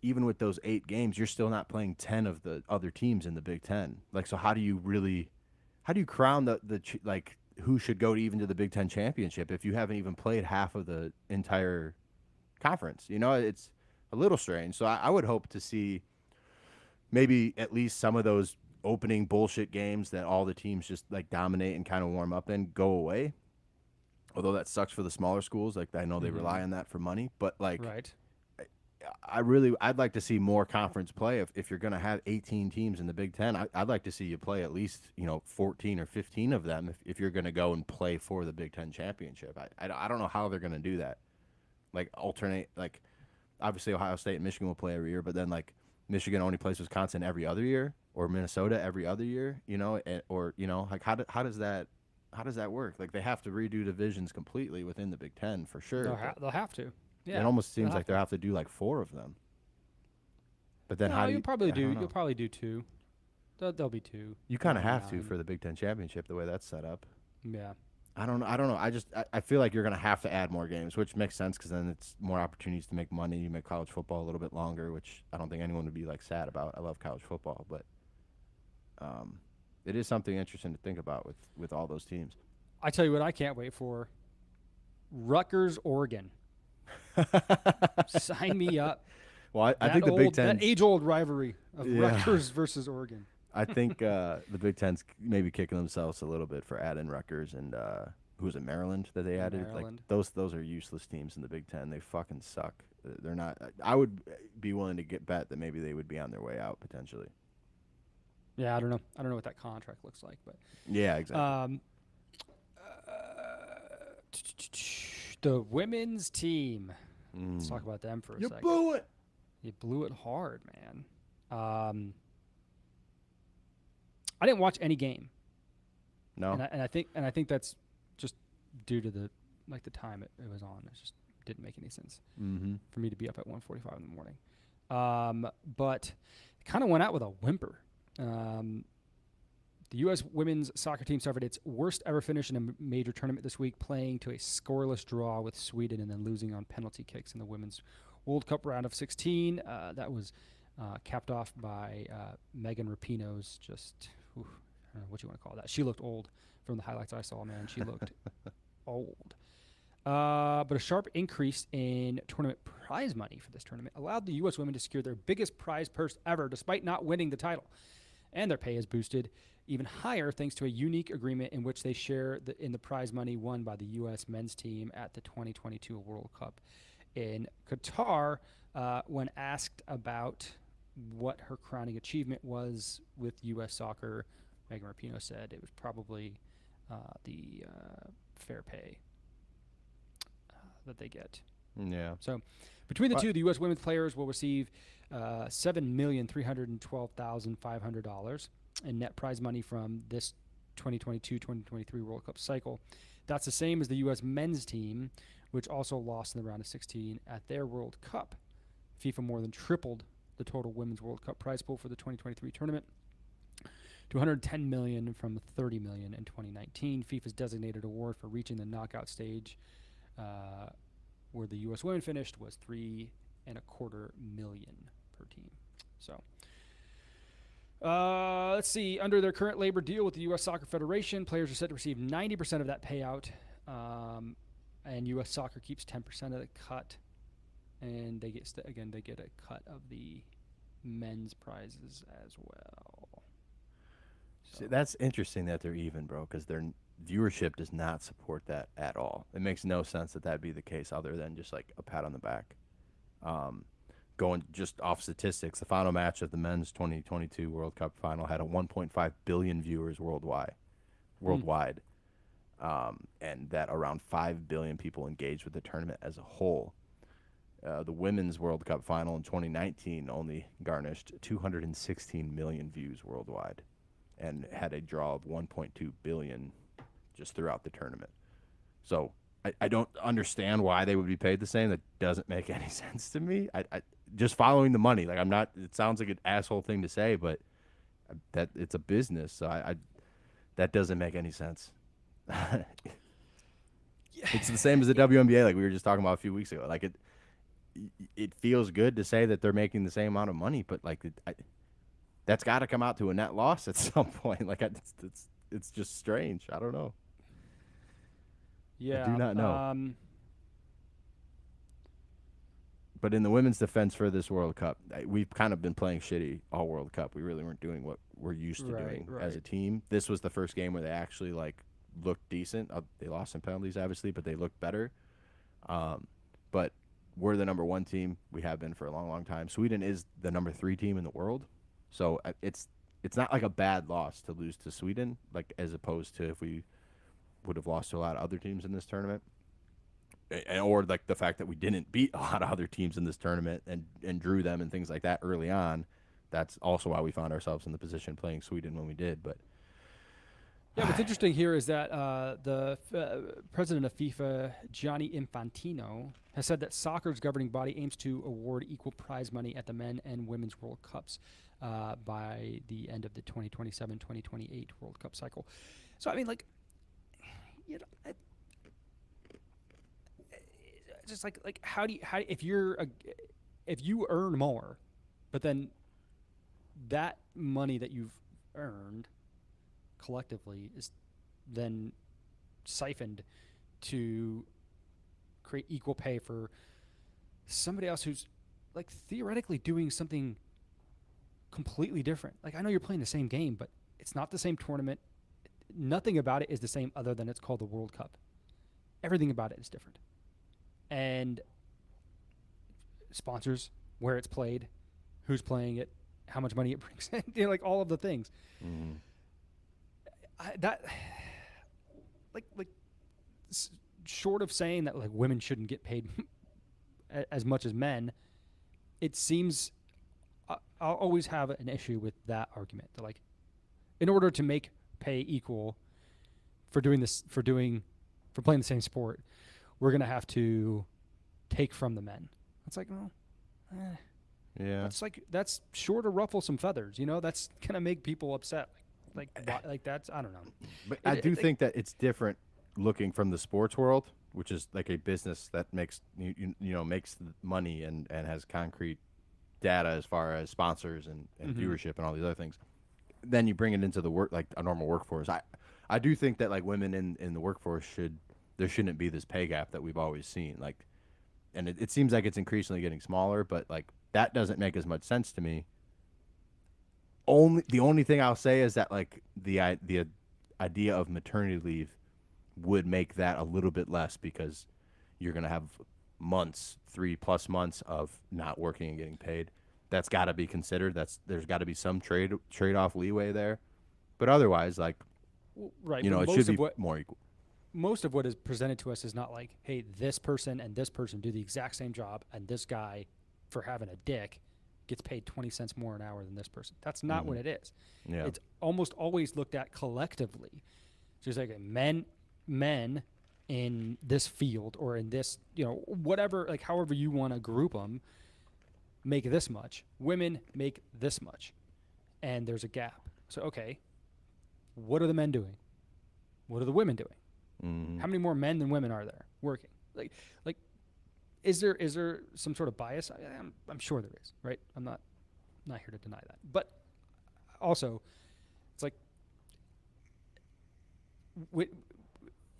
even with those 8 games, you're still not playing 10 of the other teams in the Big Ten. Like, so how do you crown like who should go to even to the Big Ten championship if you haven't even played half of the entire conference? You know, it's a little strange. So I would hope to see maybe at least some of those opening bullshit games that all the teams just like dominate and kind of warm up in go away. Although that sucks for the smaller schools. Like, I know they rely on that for money, but like, Right. I'd like to see more conference play. If you're going to have 18 teams in the Big Ten, I'd like to see you play at least, 14 or 15 of them if you're going to go and play for the Big Ten championship. I don't know how they're going to do that. Like, alternate, like, obviously Ohio State and Michigan will play every year, but then like Michigan only plays Wisconsin every other year, or Minnesota every other year, like how does that work? Like, they have to redo divisions completely within the Big Ten for sure. They'll have to. Yeah. It almost seems like they'll have to do like 4 of them. But then how do you? You'll probably do. You'll probably do 2. There'll be 2. You kind of have to for the Big Ten championship the way that's set up. Yeah. I don't know. I feel like you're gonna have to add more games, which makes sense because then it's more opportunities to make money. You make college football a little bit longer, which I don't think anyone would be like sad about. I love college football, but it is something interesting to think about with all those teams. I tell you what, I can't wait for. Rutgers, Oregon. Sign me up. Well, I think the Big Ten, that age-old rivalry of Rutgers versus Oregon. I think the Big Ten's maybe kicking themselves a little bit for adding Rutgers and who was it, Maryland that they added? Maryland. Like those are useless teams in the Big Ten. They fucking suck. They're not. I would be willing to bet that maybe they would be on their way out potentially. Yeah, I don't know. I don't know what that contract looks like, but yeah, exactly. The women's team. Let's talk about them for a second. You blew it. You blew it hard, man. I didn't watch any game. No. And I think that's just due to the time it was on. It just didn't make any sense for me to be up at 1:45 in the morning. But it kind of went out with a whimper. The U.S. women's soccer team suffered its worst ever finish in a major tournament this week, playing to a scoreless draw with Sweden and then losing on penalty kicks in the Women's World Cup round of 16. That was capped off by Megan Rapinoe's just, I don't know what you want to call that. She looked old from the highlights I saw, man. She looked old. But a sharp increase in tournament prize money for this tournament allowed the U.S. women to secure their biggest prize purse ever, despite not winning the title. And their pay is boosted even higher thanks to a unique agreement in which they share in the prize money won by the U.S. men's team at the 2022 World Cup in Qatar. When asked about what her crowning achievement was with U.S. soccer, Megan Rapinoe said it was probably the fair pay that they get. Yeah. So between the two, the U.S. women's players will receive $7,312,500 in net prize money from this 2022-2023 World Cup cycle. That's the same as the U.S. men's team, which also lost in the round of 16 at their World Cup. FIFA more than tripled the total women's World Cup prize pool for the 2023 tournament to $110 million from $30 million in 2019. FIFA's designated award for reaching the knockout stage, where the U.S. women finished, was $3.25 million per team. So, let's see. Under their current labor deal with the U.S. Soccer Federation, players are set to receive 90% of that payout, and U.S. Soccer keeps 10% of the cut, and they get they get a cut of the men's prizes as well. So. See, that's interesting that they're even, bro, because their viewership does not support that at all. It makes no sense that that'd be the case other than just like a pat on the back. Going just off statistics, the final match of the men's 2022 World Cup final had a 1.5 billion viewers worldwide. And that around 5 billion people engaged with the tournament as a whole. The women's World Cup final in 2019 only garnished 216 million views worldwide and had a draw of 1.2 billion just throughout the tournament. So I don't understand why they would be paid the same. That doesn't make any sense to me. I just following the money. Like, I'm not. It sounds like an asshole thing to say, but that it's a business. So I that doesn't make any sense. It's the same as the WNBA, like we were just talking about a few weeks ago. Like it feels good to say that they're making the same amount of money, but like that's got to come out to a net loss at some point. Like it's just strange. I don't know. Yeah. I do not know. But in the women's defense for this World Cup, we've kind of been playing shitty all World Cup. We really weren't doing what we're used to doing as a team. This was the first game where they actually like looked decent. They lost some penalties, obviously, but they looked better. But we're the number 1 team. We have been for a long, long time. Sweden is the number 3 team in the world, so it's not like a bad loss to lose to Sweden, like as opposed to if we would have lost to a lot of other teams in this tournament. Or like the fact that we didn't beat a lot of other teams in this tournament and drew them and things like that early on. That's also why we found ourselves in the position playing Sweden when we did. But yeah, what's interesting here is that the president of FIFA, Gianni Infantino, has said that soccer's governing body aims to award equal prize money at the men and women's World Cups by the end of the 2027-2028 World Cup cycle. So I mean, like, you know. Just like how do you if you earn more, but then that money that you've earned collectively is then siphoned to create equal pay for somebody else who's like theoretically doing something completely different. Like, I know you're playing the same game, but it's not the same tournament. Nothing about it is the same other than it's called the World Cup. Everything about it is different. And sponsors, where it's played, who's playing it, how much money it brings in, you know, like all of the things. Short of saying that like women shouldn't get paid as much as men, it seems I'll always have an issue with that argument. That like, in order to make pay equal for doing this, for playing the same sport, we're going to have to take from the men. It's like, well, yeah, that's sure to ruffle some feathers, you know, that's going to make people upset. Like that's, I don't know. But I do think that it's different looking from the sports world, which is like a business that makes, you know, makes money and has concrete data as far as sponsors and viewership and all these other things. Then you bring it into the work, like a normal workforce. I do think that like women in the workforce there shouldn't be this pay gap that we've always seen. Like, and it seems like it's increasingly getting smaller, but like that doesn't make as much sense to me. The only thing I'll say is that like the idea of maternity leave would make that a little bit less, because you're gonna have months, 3+ months of not working and getting paid. That's got to be considered. There's got to be some trade-off leeway there, but otherwise, like, right, you know, it should be more equal. Most of what is presented to us is not like, hey, this person and this person do the exact same job, and this guy, for having a dick, gets paid 20 cents more an hour than this person. That's not what it is. Yeah. It's almost always looked at collectively. So it's like men in this field or in this, you know, whatever, like however you want to group them, make this much. Women make this much. And there's a gap. So, okay, what are the men doing? What are the women doing? How many more men than women are there working? Like, is there some sort of bias? I'm sure there is, right? I'm not here to deny that. But also, it's like,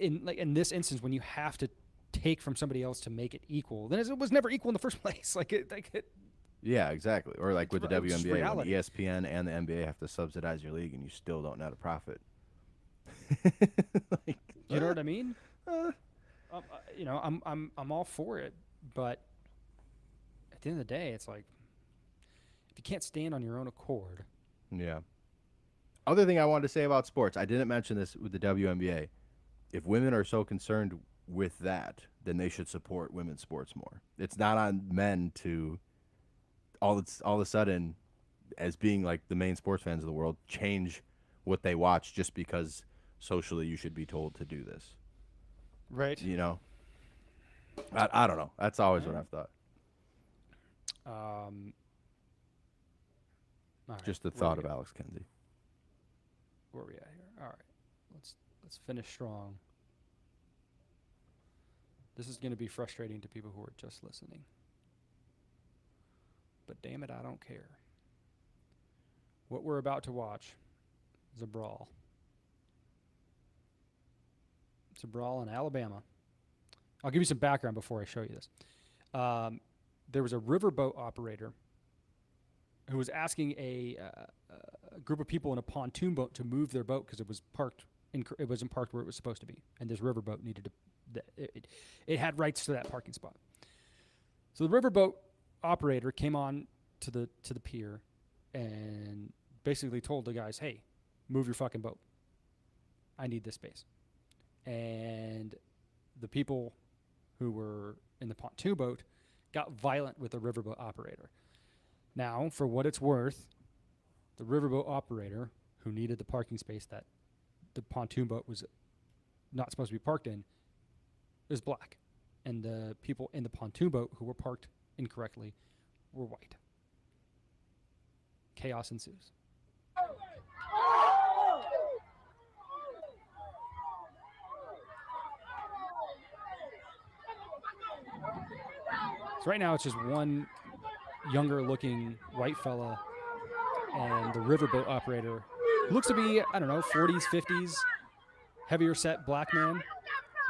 in this instance, when you have to take from somebody else to make it equal, then it was never equal in the first place. Yeah, exactly. Or like with the WNBA, when reality. ESPN and the NBA have to subsidize your league, and you still don't net a profit. Like, you know what I mean? You know, I'm all for it, but at the end of the day, it's like, if you can't stand on your own accord. Yeah. Other thing I wanted to say about sports, I didn't mention this with the WNBA. If women are so concerned with that, then they should support women's sports more. It's not on men to all of a sudden, as being like the main sports fans of the world, change what they watch just because socially you should be told to do this. Right. You know? I don't know. That's always what I've thought. All right, Just the thought of Alex Kenzie. Where are we at here? All right. Let's finish strong. This is going to be frustrating to people who are just listening. but damn it, I don't care. What we're about to watch is a brawl. It's a brawl in Alabama. I'll give you some background before I show you this. There was a riverboat operator who was asking a group of people in a pontoon boat to move their boat because it was parked. It wasn't parked where it was supposed to be, and this riverboat needed to. It had rights to that parking spot. So the riverboat operator came on to the pier and basically told the guys, "Hey, move your fucking boat. I need this space." And the people who were in the pontoon boat got violent with the riverboat operator. Now, for what it's worth, the riverboat operator who needed the parking space that the pontoon boat was not supposed to be parked in is black. And the people in the pontoon boat who were parked incorrectly were white. Chaos ensues. So right now it's just one younger looking white fella and the riverboat operator who looks to be, I don't know, 40s, 50s, heavier set black man.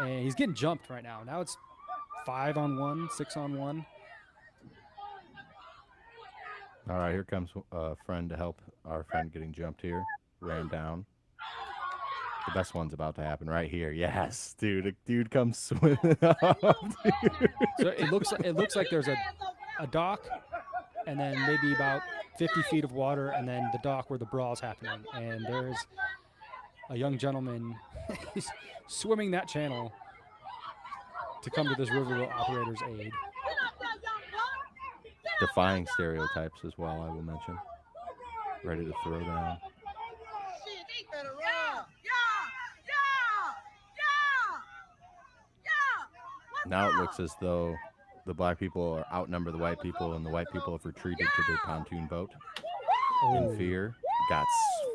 And he's getting jumped right now. Now it's 5-on-1, 6-on-1. All right, here comes a friend to help our friend getting jumped here. Ran down. The best one's about to happen right here. Yes, dude. A dude comes swimming up. Dude. So it looks like there's a dock and then maybe about 50 feet of water and then the dock where the brawl's happening. And there's a young gentleman he's swimming that channel to come to this riverboat operator's aid. Defying stereotypes as well, I will mention. Ready to throw down. Now it looks as though the black people outnumber the white people, and the white people have retreated to their pontoon boat in fear. Got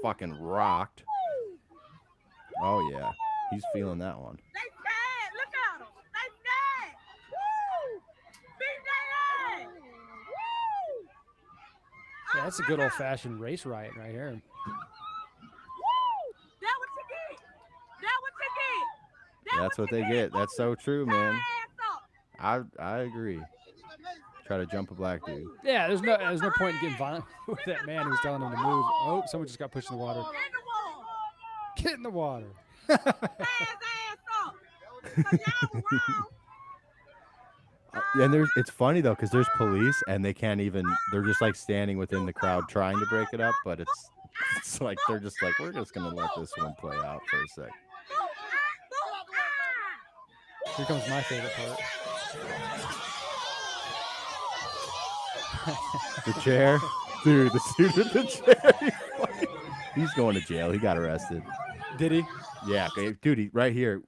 fucking rocked. Oh, yeah. He's feeling that one. Yeah, that's a good old-fashioned race riot right here. That's what they get. That's so true, man. I agree. Try to jump a black dude. Yeah, there's no point in getting violent with that man who's telling him to move. Oh, someone just got pushed in the water. Get in the water. And it's funny though, because there's police and they can't even. They're just like standing within the crowd trying to break it up, but it's like they're just like, we're just gonna let this one play out for a sec. Here comes my favorite part. The chair, dude. The dude with the chair. He's going to jail. He got arrested. Did he? Yeah, okay. Dude. Right here.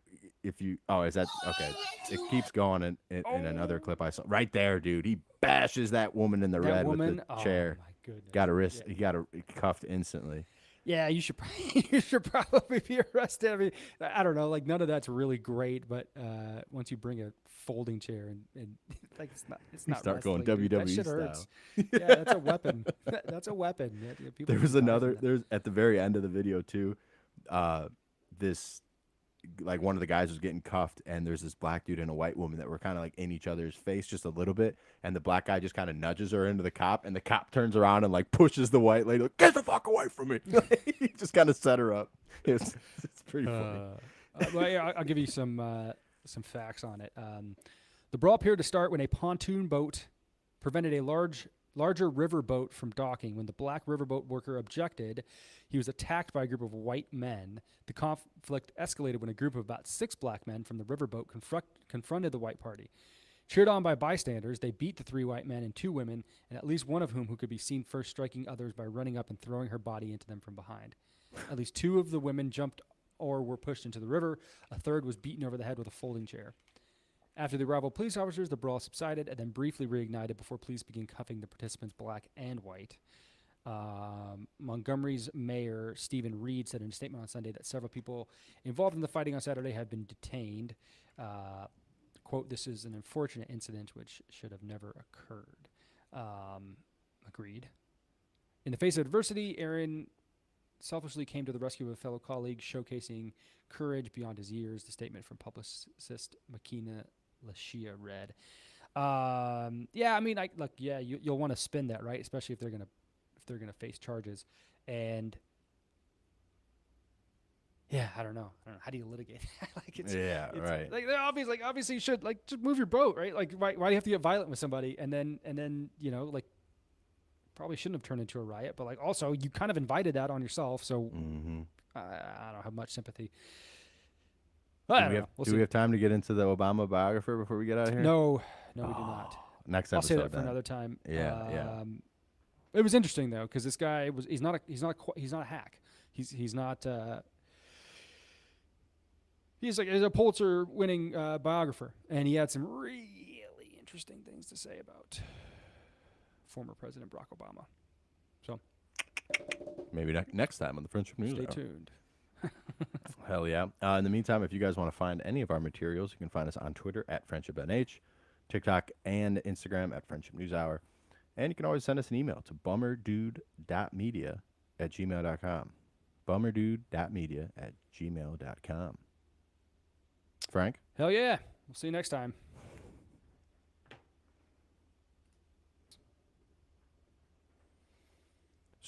If you, is that okay? It keeps going in another clip I saw. Right there, dude. He bashes that woman in the red with the chair. My goodness. Got a wrist. He got cuffed instantly. Yeah, you should probably be arrested. I mean, I don't know, like none of that's really great, but once you bring a folding chair and like it's not start wrestling, going dude. WWE That shit style. hurts. Yeah, that's a weapon. That's a weapon. Yeah, people There was die from another. that. There's at the very end of the video too. This. Like one of the guys was getting cuffed, and there's this black dude and a white woman that were kind of like in each other's face just a little bit, and the black guy just kind of nudges her into the cop, and the cop turns around and like pushes the white lady, like, get the fuck away from me. He just kind of set her up. It's pretty funny. Well, yeah, I'll give you some facts on it. The brawl appeared to start when a pontoon boat prevented a larger riverboat from docking. When the black riverboat worker objected, he was attacked by a group of white men. The conflict escalated when a group of about 6 black men from the riverboat confronted the white party. Cheered on by bystanders, they beat the 3 white men and 2 women, and at least one of whom who could be seen first striking others by running up and throwing her body into them from behind. At least 2 of the women jumped or were pushed into the river. A third was beaten over the head with a folding chair. After the arrival of police officers, the brawl subsided and then briefly reignited before police began cuffing the participants, black and white. Montgomery's mayor, Stephen Reed, said in a statement on Sunday that several people involved in the fighting on Saturday have been detained. Quote, this is an unfortunate incident which should have never occurred. Agreed. In the face of adversity, Aaron selfishly came to the rescue of a fellow colleague, showcasing courage beyond his years. The statement from publicist Makina Lashia read. Yeah, I mean, you'll want to spin that, right? Especially if they're gonna face charges, and yeah, I don't know. How do you litigate that? Right. Like they're obviously you should just move your boat, right? Like why do you have to get violent with somebody and then like probably shouldn't have turned into a riot, but like also you kind of invited that on yourself, so I don't have much sympathy. Do we have time to get into the Obama biographer before we get out of here? No, we do not. Next I'll episode. say that for another time. Yeah. It was interesting though, because this guy he's not a hack. He's not. He's a Pulitzer winning biographer, and he had some really interesting things to say about former President Barack Obama. So maybe next time on the Friendship News. Stay tuned. Hell yeah. In the meantime, if you guys want to find any of our materials, you can find us on Twitter at FriendshipNH, TikTok and Instagram at Friendship News Hour. And you can always send us an email to bummerdude.media@gmail.com. bummerdude.media@gmail.com. Frank? Hell yeah. We'll see you next time.